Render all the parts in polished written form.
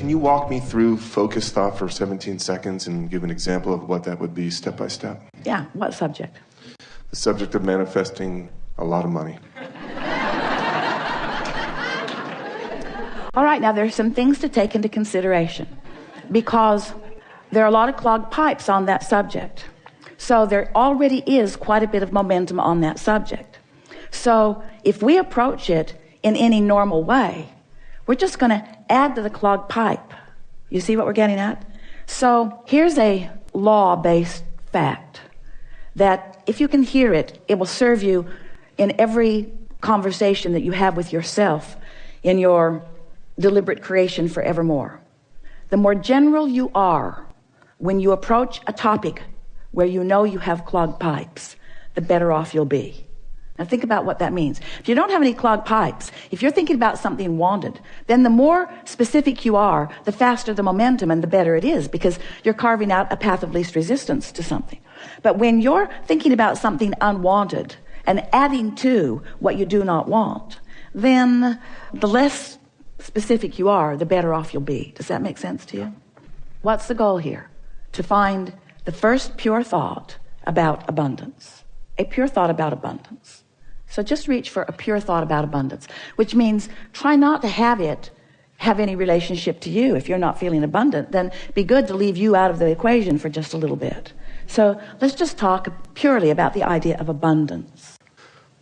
Can you walk me through focused thought for 17 seconds and give an example of what that would be step by step? Yeah, what subject? The subject of manifesting a lot of money. All right, now there's some things to take into consideration because there are a lot of clogged pipes on that subject. So there already is quite a bit of momentum on that subject. So if we approach it in any normal way, we're just going to add to the clogged pipe. You see what we're getting at? So here's a law-based fact that if you can hear it, it will serve you in every conversation that you have with yourself in your deliberate creation forevermore. The more general you are when you approach a topic where you know you have clogged pipes, the better off you'll be. Now think about what that means. If you don't have any clogged pipes, if you're thinking about something wanted, then the more specific you are, the faster the momentum and the better it is, because you're carving out a path of least resistance to something. But when you're thinking about something unwanted and adding to what you do not want, then the less specific you are, the better off you'll be. Does that make sense to you? What's the goal here? To find the first pure thought about abundance. A pure thought about abundance. So just reach for a pure thought about abundance, which means try not to have it have any relationship to you. If you're not feeling abundant, then it'd be good to leave you out of the equation for just a little bit. So let's just talk purely about the idea of abundance.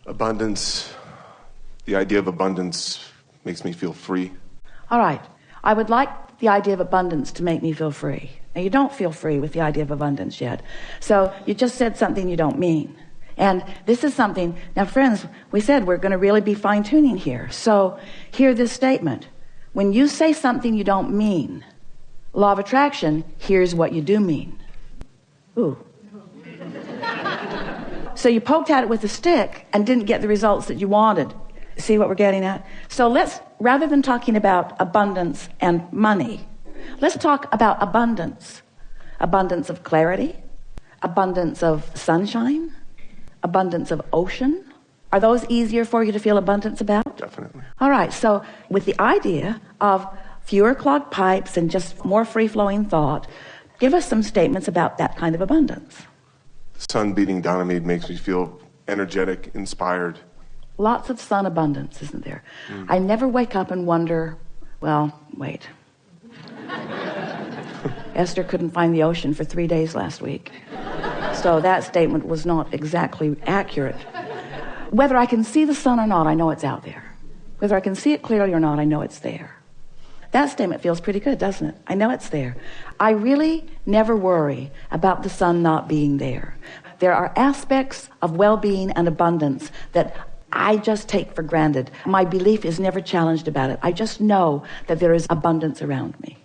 Abundance, the idea of abundance makes me feel free. All right. I would like the idea of abundance to make me feel free. Now, you don't feel free with the idea of abundance yet. So you just said something you don't mean. And this is something, now friends, we said we're going to really be fine-tuning here. So hear this statement. When you say something you don't mean, law of attraction, here's what you do mean. Ooh. So you poked at it with a stick and didn't get the results that you wanted. See what we're getting at? So let's, rather than talking about abundance and money, let's talk about abundance. Abundance of clarity, abundance of sunshine, abundance of ocean. Are those easier for you to feel abundance about? Definitely. All right, so with the idea of fewer clogged pipes and just more free-flowing thought, give us some statements about that kind of abundance. The sun beating down on me makes me feel energetic, inspired. Lots of sun abundance, isn't there? I never wake up and wonder, well, wait. Esther couldn't find the ocean for 3 days last week. So that statement was not exactly accurate. Whether I can see the sun or not, I know it's out there. Whether I can see it clearly or not, I know it's there. That statement feels pretty good, doesn't it? I know it's there. I really never worry about the sun not being there. There are aspects of well-being and abundance that I just take for granted. My belief is never challenged about it. I just know that there is abundance around me.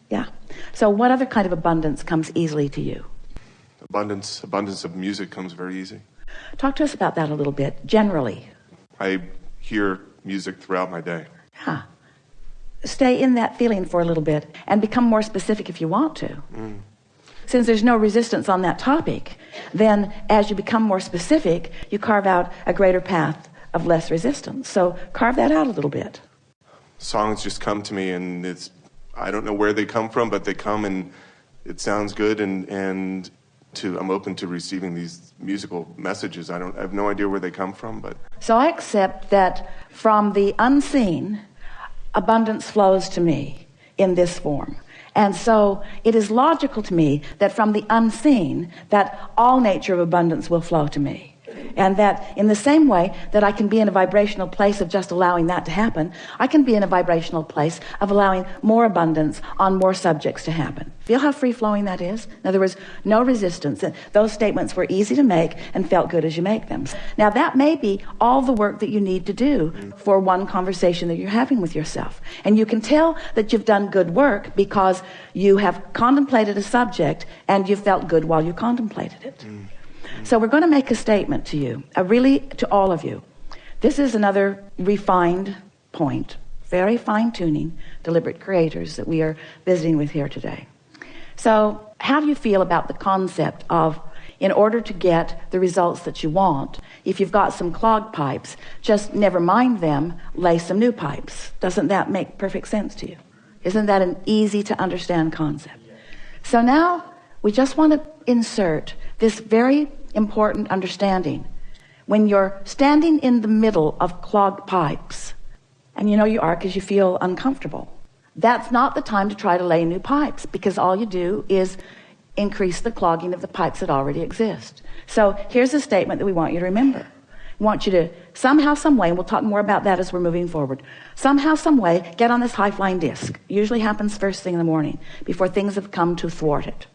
Yeah. So what other kind of abundance comes easily to you? Abundance of music comes very easy. Talk to us about that a little bit, generally. I hear music throughout my day. Yeah. Stay in that feeling for a little bit and become more specific if you want to. Since there's no resistance on that topic, then as you become more specific, you carve out a greater path of less resistance. So carve that out a little bit. Songs just come to me, and I don't know where they come from, but they come and it sounds good, and I'm open to receiving these musical messages. I have no idea where they come from, but... So I accept that from the unseen, abundance flows to me in this form. And so it is logical to me that from the unseen, that all nature of abundance will flow to me. And that in the same way that I can be in a vibrational place of just allowing that to happen, I can be in a vibrational place of allowing more abundance on more subjects to happen. Feel how free-flowing that is? In other words, no resistance. Those statements were easy to make and felt good as you make them. Now that may be all the work that you need to do for one conversation that you're having with yourself. And you can tell that you've done good work because you have contemplated a subject and you felt good while you contemplated it. So we're going to make a statement to you, really to all of you. This is another refined point, very fine-tuning, deliberate creators that we are visiting with here today. So how do you feel about the concept of, in order to get the results that you want, if you've got some clogged pipes, just never mind them, lay some new pipes? Doesn't that make perfect sense to you? Isn't that an easy to understand concept? So now we just want to insert this very important understanding. When you're standing in the middle of clogged pipes, and you know you are because you feel uncomfortable, that's not the time to try to lay new pipes, because all you do is increase the clogging of the pipes that already exist. So here's a statement that we want you to remember. We want you to somehow, some way, and we'll talk more about that as we're moving forward, somehow, some way, get on this high-flying disc. Usually happens first thing in the morning, before things have come to thwart it.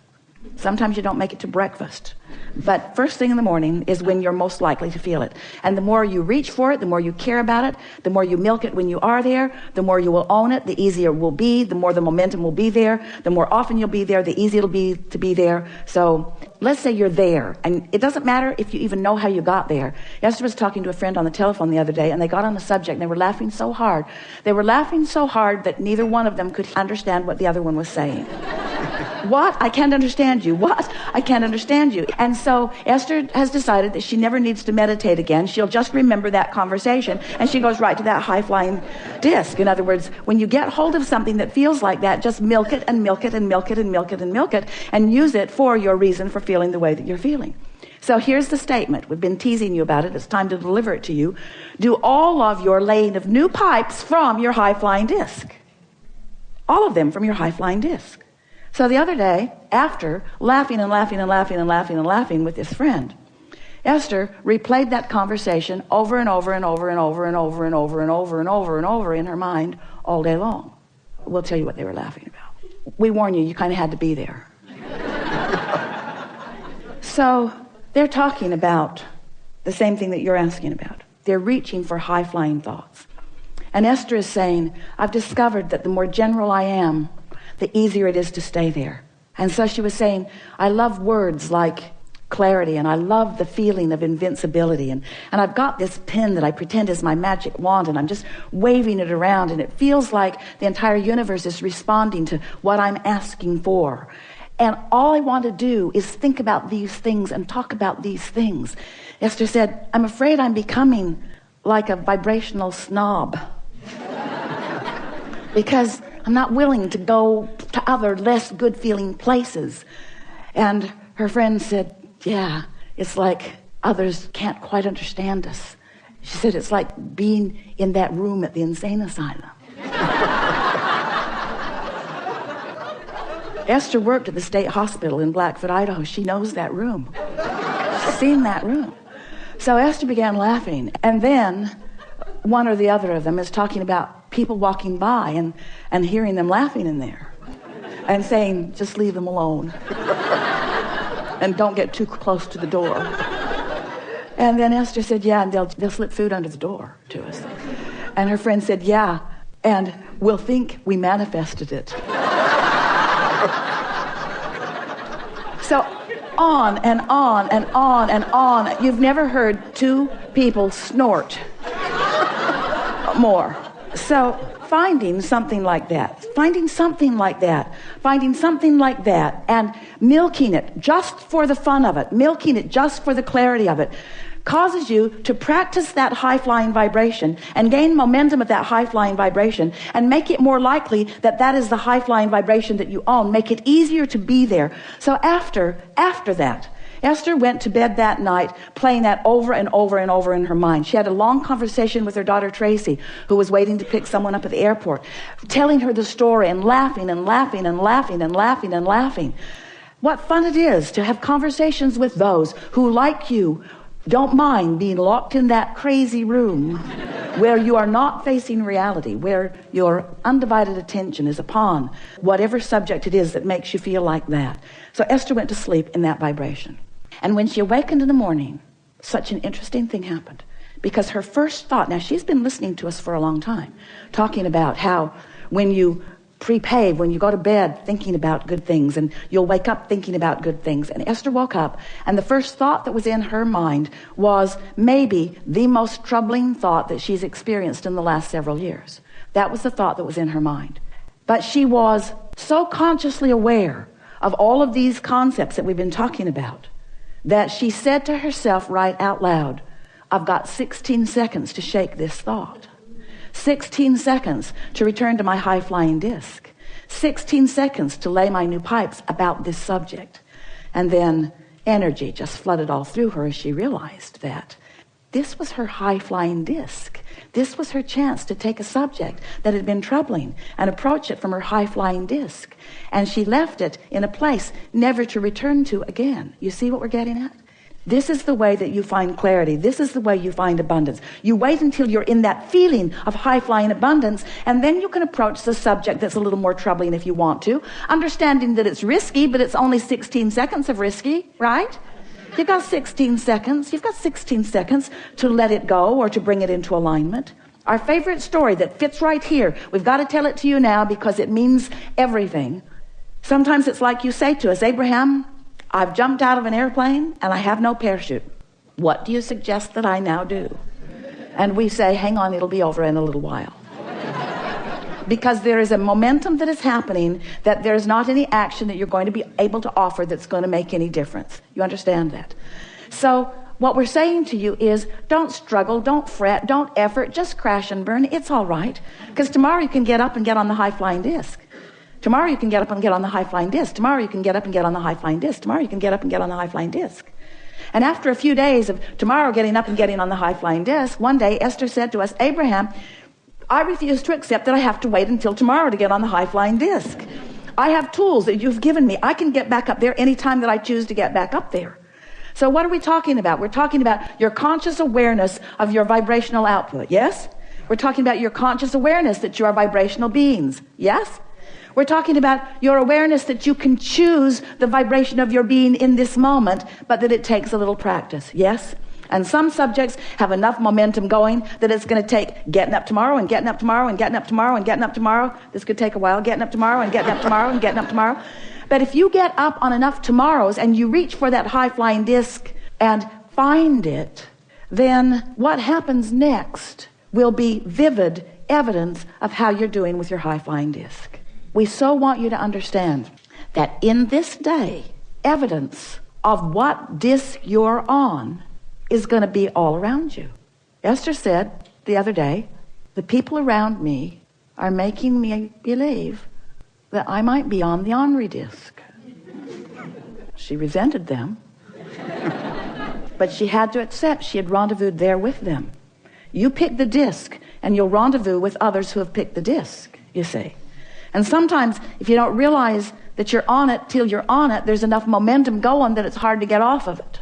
Sometimes you don't make it to breakfast, but first thing in the morning is when you're most likely to feel it. And the more you reach for it, the more you care about it, the more you milk it when you are there, the more you will own it, the easier it will be, the more the momentum will be there, the more often you'll be there, the easier it'll be to be there. So let's say you're there, and it doesn't matter if you even know how you got there. Esther was talking to a friend on the telephone the other day, and they got on the subject, and they were laughing so hard. They were laughing so hard that neither one of them could understand what the other one was saying. What? I can't understand you. What? I can't understand you. And so Esther has decided that she never needs to meditate again. She'll just remember that conversation, and she goes right to that high-flying disc. In other words, when you get hold of something that feels like that, just milk it and milk it and milk it and milk it and milk it, and use it for your reason for feeling the way that you're feeling. So here's the statement. We've been teasing you about it. It's time to deliver it to you. Do all of your laying of new pipes from your high-flying disc. All of them from your high-flying disc. So the other day, after laughing and laughing and laughing and laughing and laughing with this friend, Esther replayed that conversation over and over and over and over and over and over and over and over and over in her mind all day long. We'll tell you what they were laughing about. We warn you, you kind of had to be there. So they're talking about the same thing that you're asking about. They're reaching for high-flying thoughts. And Esther is saying, I've discovered that the more general I am, the easier it is to stay there. And so she was saying, I love words like clarity, and I love the feeling of invincibility, and I've got this pen that I pretend is my magic wand, and I'm just waving it around, and it feels like the entire universe is responding to what I'm asking for. And all I want to do is think about these things and talk about these things. Esther said, I'm afraid I'm becoming like a vibrational snob. Because I'm not willing to go to other less good feeling places. And her friend said, yeah, it's like others can't quite understand us. She said, it's like being in that room at the insane asylum. Esther worked at the state hospital in Blackfoot, Idaho. She knows that room. She's seen that room. So Esther began laughing. And then one or the other of them is talking about people walking by and hearing them laughing in there and saying, just leave them alone and don't get too close to the door. And then Esther said, yeah, and they'll slip food under the door to us. And her friend said, yeah, and we'll think we manifested it. So on and on and on and on. You've never heard two people snort more. So finding something like that, and milking it just for the fun of it, milking it just for the clarity of it, causes you to practice that high-flying vibration and gain momentum of that high-flying vibration and make it more likely that that is the high-flying vibration that you own. Make it easier to be there. So after that, Esther went to bed that night playing that over and over and over in her mind. She had a long conversation with her daughter Tracy, who was waiting to pick someone up at the airport, telling her the story and laughing and laughing and laughing and laughing and laughing. What fun it is to have conversations with those who, like you, don't mind being locked in that crazy room where you are not facing reality, where your undivided attention is upon whatever subject it is that makes you feel like that. So Esther went to sleep in that vibration. And when she awakened in the morning, such an interesting thing happened. Because her first thought, now she's been listening to us for a long time, talking about how when you prepave, when you go to bed thinking about good things, and you'll wake up thinking about good things. And Esther woke up, and the first thought that was in her mind was maybe the most troubling thought that she's experienced in the last several years. That was the thought that was in her mind. But she was so consciously aware of all of these concepts that we've been talking about that she said to herself right out loud, I've got 16 seconds to shake this thought. 16 seconds to return to my high-flying disc. 16 seconds to lay my new pipes about this subject. And then energy just flooded all through her as she realized that this was her high-flying disc. This was her chance to take a subject that had been troubling and approach it from her high-flying disc. And she left it in a place never to return to again. You see what we're getting at? This is the way that you find clarity. This is the way you find abundance. You wait until you're in that feeling of high-flying abundance, and then you can approach the subject that's a little more troubling if you want to, understanding that it's risky, but it's only 16 seconds of risky, right? You've got 16 seconds. You've got 16 seconds to let it go or to bring it into alignment. Our favorite story that fits right here. We've got to tell it to you now because it means everything. Sometimes it's like you say to us, Abraham, I've jumped out of an airplane and I have no parachute. What do you suggest that I now do? And we say, hang on, it'll be over in a little while. Because there is a momentum that is happening that there's not any action that you're going to be able to offer that's going to make any difference. You understand that? So what we're saying to you is don't struggle, don't fret, don't effort, just crash and burn. It's all right. Because tomorrow you can get up and get on the high-flying disc. Tomorrow you can get up and get on the high-flying disc. Tomorrow you can get up and get on the high-flying disc. Tomorrow you can get up and get on the high-flying disc. And after a few days of tomorrow getting up and getting on the high-flying disc, one day Esther said to us, Abraham, I refuse to accept that I have to wait until tomorrow to get on the high-flying disc. I have tools that you've given me. I can get back up there anytime that I choose to get back up there. So what are we talking about? We're talking about your conscious awareness of your vibrational output, yes? We're talking about your conscious awareness that you are vibrational beings, yes? We're talking about your awareness that you can choose the vibration of your being in this moment, but that it takes a little practice, yes? And some subjects have enough momentum going that it's going to take getting up tomorrow and getting up tomorrow and getting up tomorrow and getting up tomorrow. This could take a while, getting up tomorrow and getting up tomorrow and getting up tomorrow. But if you get up on enough tomorrows and you reach for that high-flying disc and find it, then what happens next will be vivid evidence of how you're doing with your high-flying disc. We so want you to understand that in this day, evidence of what disc you're on is going to be all around you. Esther said the other day, the people around me are making me believe that I might be on the ornery disc. She resented them, but she had to accept she had rendezvoused there with them. You pick the disc, and you'll rendezvous with others who have picked the disc, you see. And sometimes, if you don't realize that you're on it till you're on it, there's enough momentum going that it's hard to get off of it.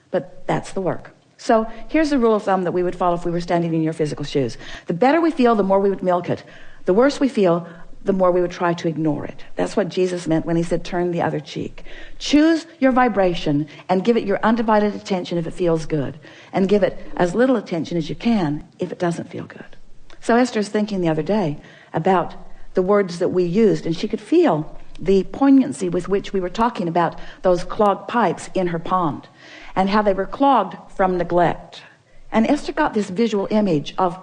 But that's the work. So here's the rule of thumb that we would follow if we were standing in your physical shoes. The better we feel, the more we would milk it. The worse we feel, the more we would try to ignore it. That's what Jesus meant when he said, turn the other cheek. Choose your vibration and give it your undivided attention if it feels good. And give it as little attention as you can if it doesn't feel good. So Esther's thinking the other day about the words that we used, and she could feel the poignancy with which we were talking about those clogged pipes in her pond and how they were clogged from neglect. And Esther got this visual image of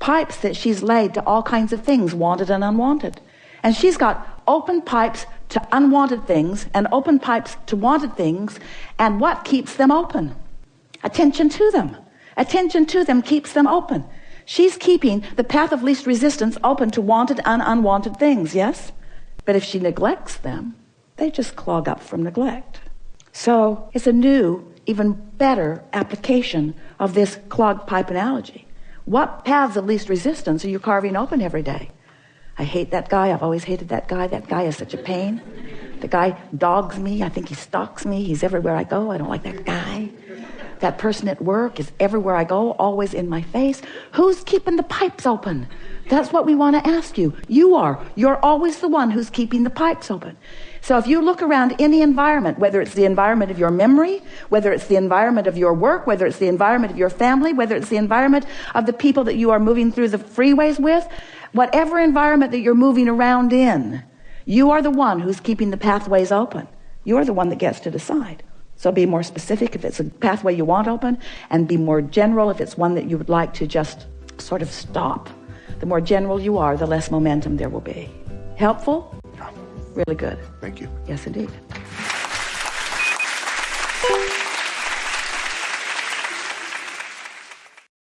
pipes that she's laid to all kinds of things, wanted and unwanted. And she's got open pipes to unwanted things and open pipes to wanted things. And what keeps them open? Attention to them. Attention to them keeps them open. She's keeping the path of least resistance open to wanted and unwanted things, yes? But if she neglects them, they just clog up from neglect. So it's a new, even better application of this clogged pipe analogy. What paths of least resistance are you carving open every day? I hate that guy. I've always hated that guy. That guy is such a pain. The guy dogs me. I think he stalks me. He's everywhere I go. I don't like that guy. That person at work is everywhere I go, always in my face. Who's keeping the pipes open? That's what we want to ask you. You are. You're always the one who's keeping the pipes open. So if you look around any environment, whether it's the environment of your memory, whether it's the environment of your work, whether it's the environment of your family, whether it's the environment of the people that you are moving through the freeways with, whatever environment that you're moving around in, you are the one who's keeping the pathways open. You're the one that gets to decide. So be more specific if it's a pathway you want open, and be more general if it's one that you would like to just sort of stop. The more general you are, the less momentum there will be. Helpful? Really good. Thank you. Yes, indeed.